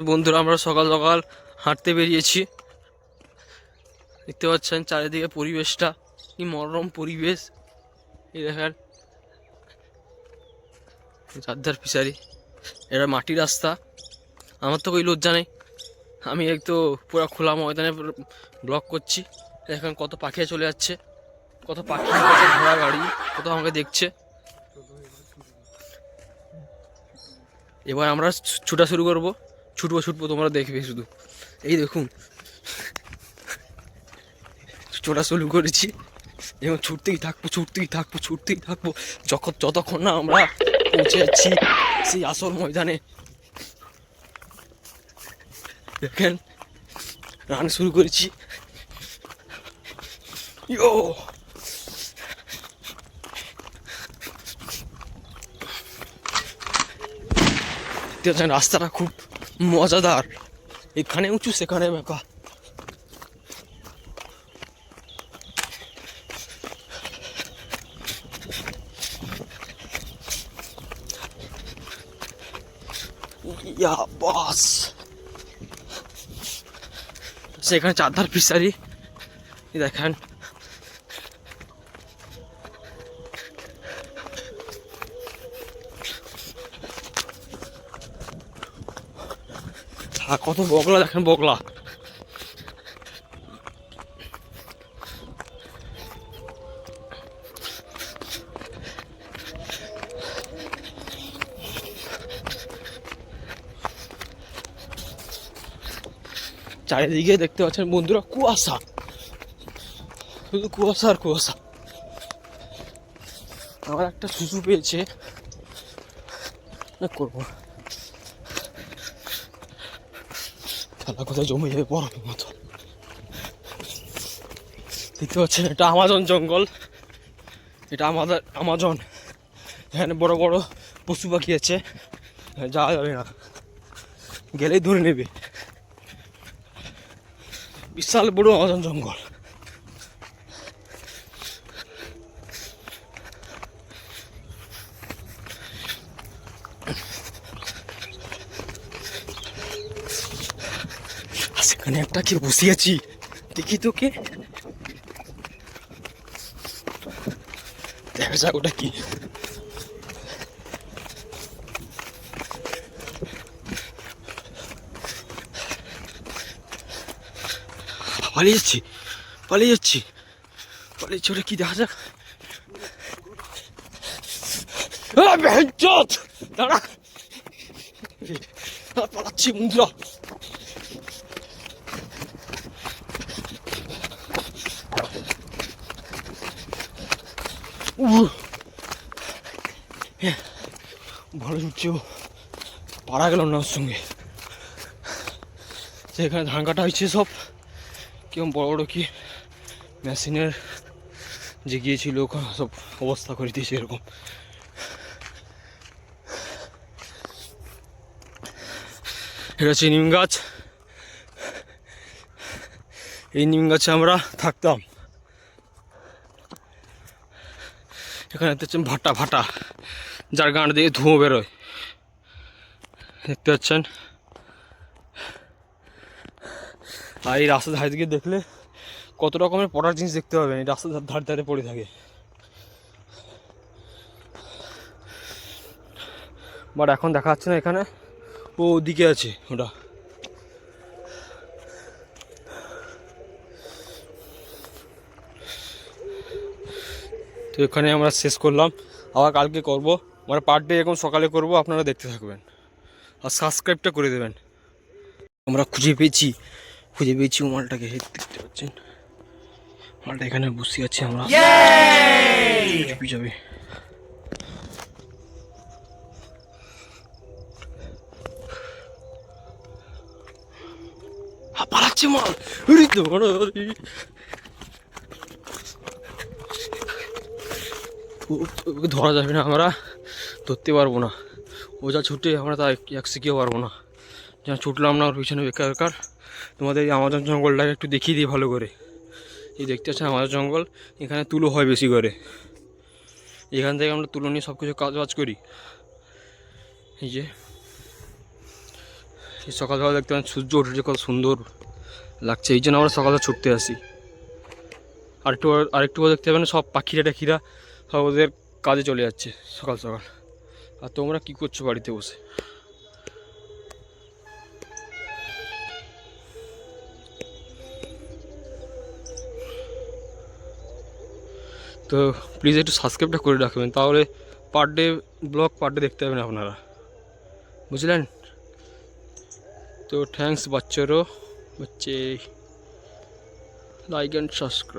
বন্ধুরা আমরা সকাল সকাল হাঁটতে বেরিয়েছি। দেখতে পাচ্ছেন চারিদিকে পরিবেশটা কি মনোরম পরিবেশ। এই দেখেন চারধার ফিশারি, এটা মাটির রাস্তা। আমার তো কই লজ্জা নেই, আমি একটু পুরো খোলা ময়দানে ব্লগ করছি। দেখেন কত পাখি চলে যাচ্ছে, কত পাখি, কত ঘোড়া গাড়ি, কত আমাকে দেখছে। এবার আমরা ছুটা শুরু করবো, ছুটবো তোমরা দেখবে শুধু। এই দেখুন ছোটা শুরু করেছি এবং ছুটতেই থাকবো যতক্ষণ না আমরা পৌঁছে যাচ্ছি সেই আসল ময়দানে। দেখেন রান শুরু করেছি। ইয়ো রাস্তাটা খুব মজাদার, এখানে উঁচু সেখানে ব্যাপার। বাস সেখানে চারধার ফিশারি দেখেন। কত বগলা দেখেন, বগলা। চারিদিকে দেখতে পাচ্ছেন বন্ধুরা কুয়াশা, শুধু কুয়াশা আর কুয়াশা। আমার একটা সুসু পেয়েছে, না করবো খেলা কোথায় জমে যাবে বরফের মতো। দেখতে পাচ্ছেন এটা আমাজন জঙ্গল, এটা আমাদের আমাজন। এখানে বড় বড় পশু পাখি আছে, যাওয়া যাবে না, গেলেই ধরে নেবে। বিশাল বড় আমাজন জঙ্গল। সেখানে একটা কে বসে আছি, দেখি তোকে, দেখা যাক ওটা কি। পালিয়ে যাচ্ছি ওটা কি, দেখা যাক। দাঁড়া, পালাচ্ছি বন্ধুরা। ভালো ছুটছে, পারা গেল না ওর সঙ্গে। সেখানে ধান কাটা হয়েছে সব, কেমন বড় বড় কি মেশিনের যে গিয়েছিল সব অবস্থা করে দিয়েছে এরকম। এটা হচ্ছে নিম গাছ, এই নিম গাছে আমরা থাকতাম। এখানে দেখছেন ভাটা, যার গাঁট দিয়ে ধুঁয়ো বেরোয়, দেখতে পাচ্ছেন। আর এই রাস্তার ধারে দিকে দেখলে কত রকমের পড়ার জিনিস দেখতে পাবেন, এই রাস্তার ধারে পড়ে থাকে। বাট এখন দেখা যাচ্ছে না, এখানে ও ওদিকে আছে ওটা। তো এখানে আমরা শেষ করলাম, আবার কালকে করব, মানে পার ডে এখন সকালে করব, আপনারা দেখতে থাকবেন আর সাবস্ক্রাইবটা করে দেবেন। আমরা খুঁজে পেয়েছি মালটাকে, দেখতে পাচ্ছেন মালটা এখানে বসে আছে। আমরা যাবে পালাচ্ছে মাল, ধরা যাবে না, আমরা ধরতে পারবো না। ও যা ছুটে আমরা তা এক শিখেও পারবো না, যা ছুটলাম না ওর পিছনে বেকার। তোমাদের এই আমাজন জঙ্গলটাকে একটু দেখিয়ে দিই ভালো করে। এই দেখতে পাচ্ছেন আমাজন জঙ্গল, এখানে তুলো হয় বেশি করে, এখান থেকে আমরা তুলো নিয়ে সব কিছু কাজ বাজ করি। এই যে সেই সকাল সকাল দেখতে পাবেন সূর্য উঠেছে, কত সুন্দর লাগছে, এই জন্য আমরা সকালে ছুটতে আসি। আরেকটু পর দেখতে পাবেন সব পাখিরা টাখিরা সব ওদের কাজে চলে যাচ্ছে সকাল সকাল। আর তোমরা কি করছো বাড়িতে বসে? তো প্লিজ একটু সাবস্ক্রাইবটা করে রাখবেন, তাহলে per day blog per day দেখতে পাবেন আপনারা, বুঝলেন? তো থ্যাঙ্কস বাচ্চারও, বাচ্চে, লাইক অ্যান্ড সাবস্ক্রাইব।